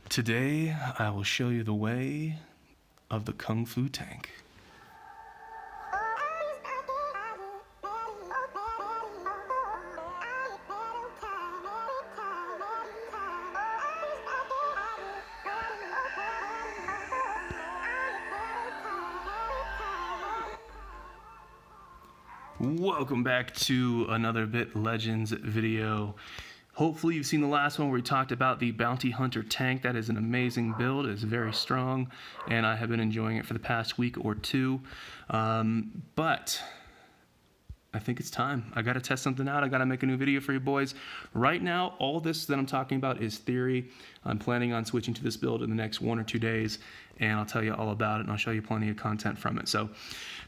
Today, I will show you the way of the Kungfu tank. Welcome back to another Bit Legends video. Hopefully you've seen the last one where we talked about the Bounty Hunter tank. That is an amazing build. It's very strong, and I have been enjoying it for the past week or two. But I think it's time. I got to test something out. I got to make a new video for you boys. Right now, all this that I'm talking about is theory. I'm planning on switching to this build in the next 1 or 2 days, and I'll tell you all about it, and I'll show you plenty of content from it. So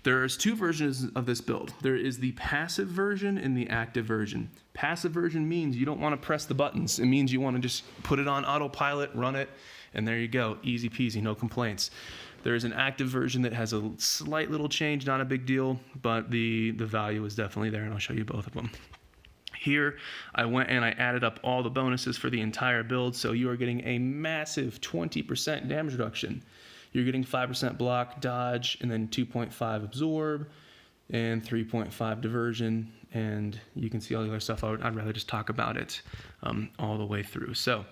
there's two versions of this build. There is the passive version and the active version. Passive version means you don't want to press the buttons. It means you want to just put it on autopilot, run it, and there you go. Easy peasy, no complaints. There is an active version that has a slight little change, not a big deal, but the value is definitely there, and I'll show you both of them. Here, I went and I added up all the bonuses for the entire build, so you are getting a massive 20% damage reduction. You're getting 5% block, dodge, and then 2.5 absorb, and 3.5 diversion, and you can see all the other stuff. I'd rather just talk about it all the way through. So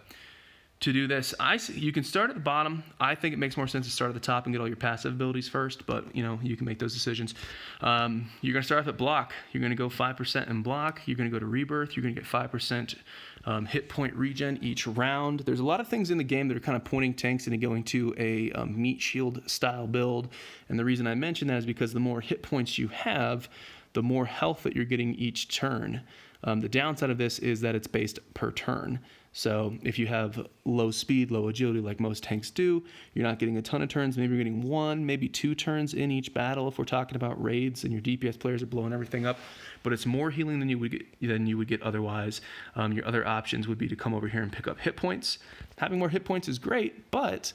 to do this, you can start at the bottom. I think it makes more sense to start at the top and get all your passive abilities first, but you can make those decisions. You're going to start off at block. You're going to go 5% in block. You're going to go to rebirth. You're going to get 5% hit point regen each round. There's a lot of things in the game that are kind of pointing tanks into going to a meat shield style build, and the reason I mention that is because the more hit points you have, the more health that you're getting each turn. The downside of this is that it's based per turn. So if you have low speed, low agility like most tanks do, you're not getting a ton of turns. Maybe you're getting 1, maybe 2 turns in each battle if we're talking about raids and your DPS players are blowing everything up. But it's more healing than you would get otherwise. Your other options would be to come over here and pick up hit points. Having more hit points is great, but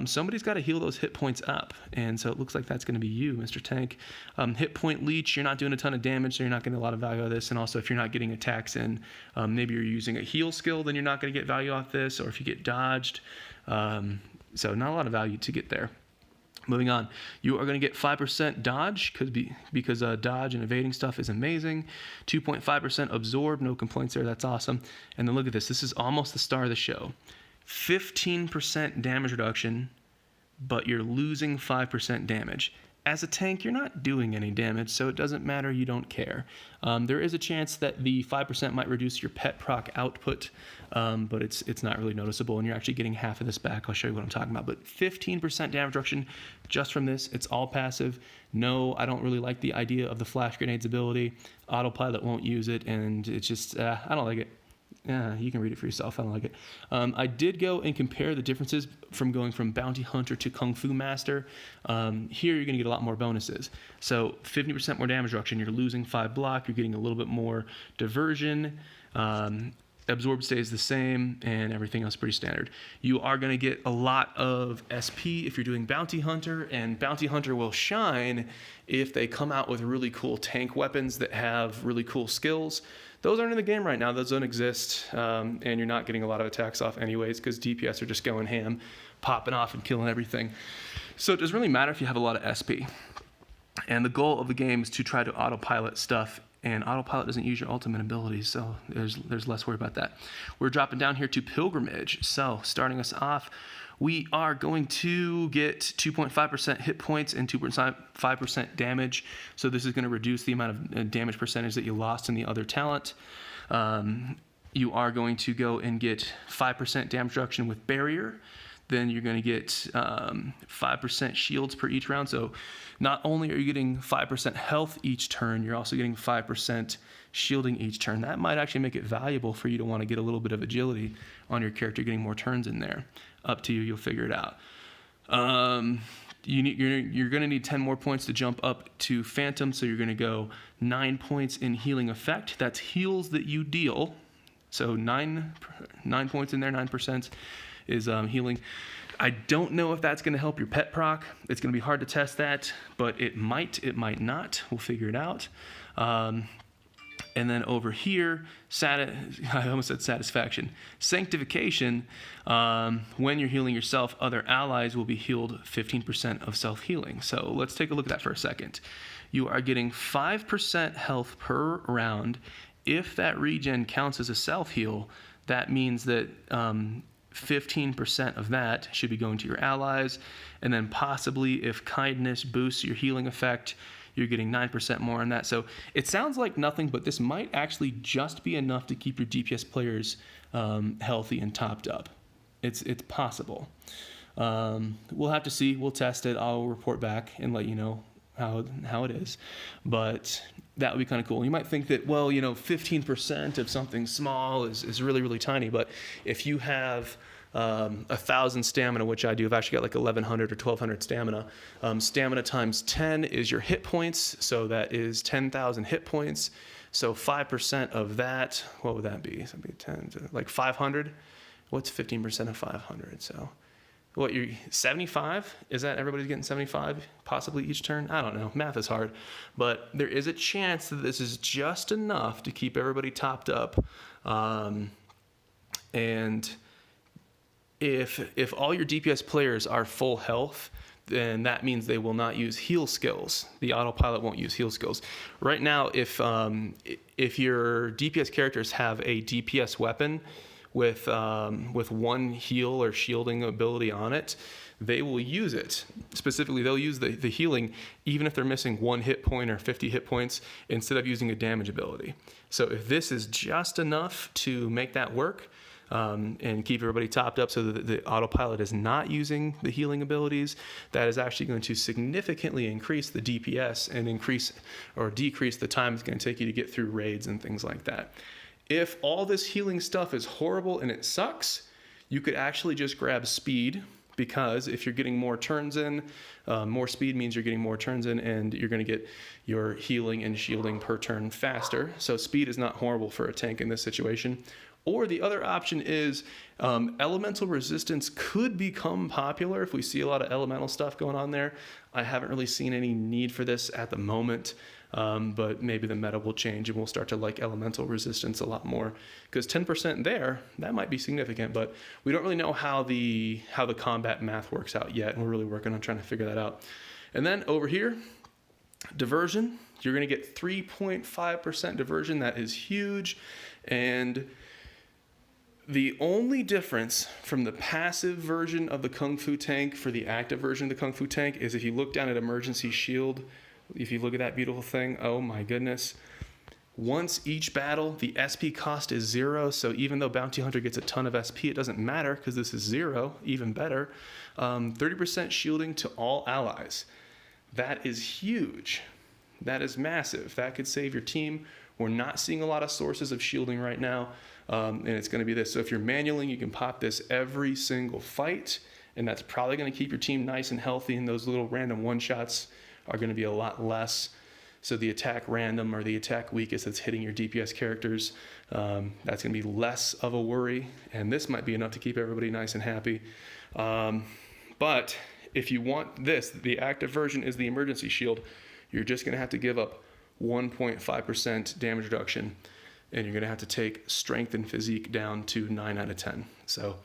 somebody's got to heal those hit points up. And so it looks like that's going to be you, Mr. Tank. Hit point leech, you're not doing a ton of damage, so you're not getting a lot of value out of this. And also if you're not getting attacks in, maybe you're using a heal skill, then you're not going to get value off this, or if you get dodged. So not a lot of value to get there. Moving on, you are going to get 5% dodge because dodge and evading stuff is amazing. 2.5% absorb, no complaints there, that's awesome. And then look at this, this is almost the star of the show. 15% damage reduction, but you're losing 5% damage. As a tank, you're not doing any damage, so it doesn't matter, you don't care. There is a chance that the 5% might reduce your pet proc output, but it's not really noticeable, and you're actually getting half of this back. I'll show you what I'm talking about. But 15% damage reduction just from this. It's all passive. No, I don't really like the idea of the flash grenades ability. Autopilot won't use it, and it's just, I don't like it. Yeah, you can read it for yourself. I don't like it. I did go and compare the differences from going from Bounty Hunter to Kung Fu Master. Here you're going to get a lot more bonuses. So 50% more damage reduction. You're losing 5 block. You're getting a little bit more diversion. Absorb stays the same, and everything else pretty standard. You are going to get a lot of SP if you're doing Bounty Hunter, and Bounty Hunter will shine if they come out with really cool tank weapons that have really cool skills. Those aren't in the game right now. Those don't exist, and you're not getting a lot of attacks off anyways because DPS are just going ham, popping off and killing everything. So it doesn't really matter if you have a lot of SP. And the goal of the game is to try to autopilot stuff, and autopilot doesn't use your ultimate abilities, so there's less worry about that. We're dropping down here to Pilgrimage. So starting us off, we are going to get 2.5% hit points and 2.5% damage. So this is going to reduce the amount of damage percentage that you lost in the other talent. You are going to go and get 5% damage reduction with Barrier. Then you're going to get 5% shields per each round. So not only are you getting 5% health each turn, you're also getting 5% shielding each turn. That might actually make it valuable for you to want to get a little bit of agility on your character, getting more turns in there. Up to you, you'll figure it out. You're going to need 10 more points to jump up to Phantom, so you're going to go 9 points in healing effect. That's heals that you deal. So 9 points in there, 9% is healing. I don't know if that's going to help your pet proc. It's going to be hard to test that, but it might not. We'll figure it out. And then over here, I almost said satisfaction. Sanctification, when you're healing yourself, other allies will be healed 15% of self-healing. So let's take a look at that for a second. You are getting 5% health per round. If that regen counts as a self-heal, that means that 15% of that should be going to your allies. And then possibly if kindness boosts your healing effect, you're getting 9% more on that. So it sounds like nothing, but this might actually just be enough to keep your DPS players healthy and topped up. It's possible. We'll have to see. We'll test it. I'll report back and let you know how it is. But that would be kind of cool. You might think that, well, 15% of something small is really, really tiny. But if you have 1,000 stamina, which I do, I've actually got like 1,100 or 1,200 stamina. Stamina times 10 is your hit points, so that is 10,000 hit points. So 5% of that, what would that be? So that'd be 10, like 500. What's 15% of 500? So what, you're 75? Is that everybody's getting 75 possibly each turn? I don't know. Math is hard. But there is a chance that this is just enough to keep everybody topped up. And if all your DPS players are full health, then that means they will not use heal skills. The autopilot won't use heal skills. Right now, if your DPS characters have a DPS weapon with one heal or shielding ability on it, they will use it. Specifically, they'll use the healing even if they're missing 1 hit point or 50 hit points instead of using a damage ability. So if this is just enough to make that work, and keep everybody topped up so that the autopilot is not using the healing abilities, that is actually going to significantly increase the DPS and increase or decrease the time it's going to take you to get through raids and things like that. If all this healing stuff is horrible and it sucks, you could actually just grab speed, because if you're getting more turns in, more speed means you're getting more turns in and you're going to get your healing and shielding per turn faster. So speed is not horrible for a tank in this situation. Or the other option is elemental resistance could become popular if we see a lot of elemental stuff going on there. I haven't really seen any need for this at the moment, but maybe the meta will change and we'll start to like elemental resistance a lot more. Because 10% there, that might be significant, but we don't really know how the combat math works out yet, and we're really working on trying to figure that out. And then over here, diversion. You're going to get 3.5% diversion. That is huge. And the only difference from the passive version of the Kungfu tank for the active version of the Kungfu tank is if you look down at emergency shield, if you look at that beautiful thing, oh my goodness. Once each battle, the SP cost is 0, so even though Bounty Hunter gets a ton of SP, it doesn't matter because this is 0, even better. 30% shielding to all allies. That is huge. That is massive. That could save your team. We're not seeing a lot of sources of shielding right now. And it's going to be this. So if you're manualing, you can pop this every single fight, and that's probably going to keep your team nice and healthy, and those little random one-shots are going to be a lot less. So the attack random or the attack weakest that's hitting your DPS characters, that's going to be less of a worry, and this might be enough to keep everybody nice and happy. But if you want this, the active version is the emergency shield, you're just going to have to give up 1.5% damage reduction, and you're going to have to take strength and physique down to 9 out of 10. So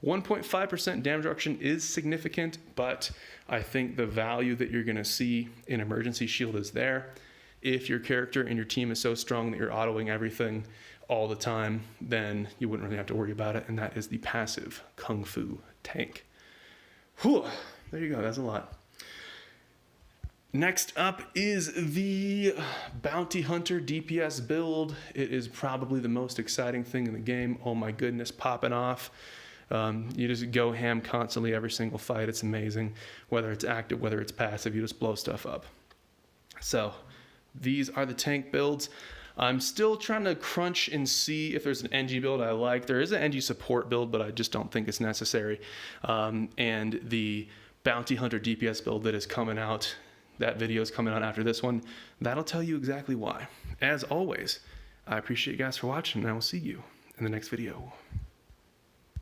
1.5% damage reduction is significant, but I think the value that you're going to see in emergency shield is there. If your character and your team is so strong that you're autoing everything all the time, then you wouldn't really have to worry about it, and that is the passive Kungfu tank. Whew, there you go, that's a lot. Next up is the Bounty Hunter DPS build. It is probably the most exciting thing in the game. Oh my goodness, popping off. You just go ham constantly every single fight. It's amazing. Whether it's active, whether it's passive, you just blow stuff up. So these are the tank builds. I'm still trying to crunch and see if there's an NG build I like. There is an NG support build, but I just don't think it's necessary. And the Bounty Hunter DPS build that is coming out, that video is coming out after this one, that'll tell you exactly why. As always, I appreciate you guys for watching, and I will see you in the next video.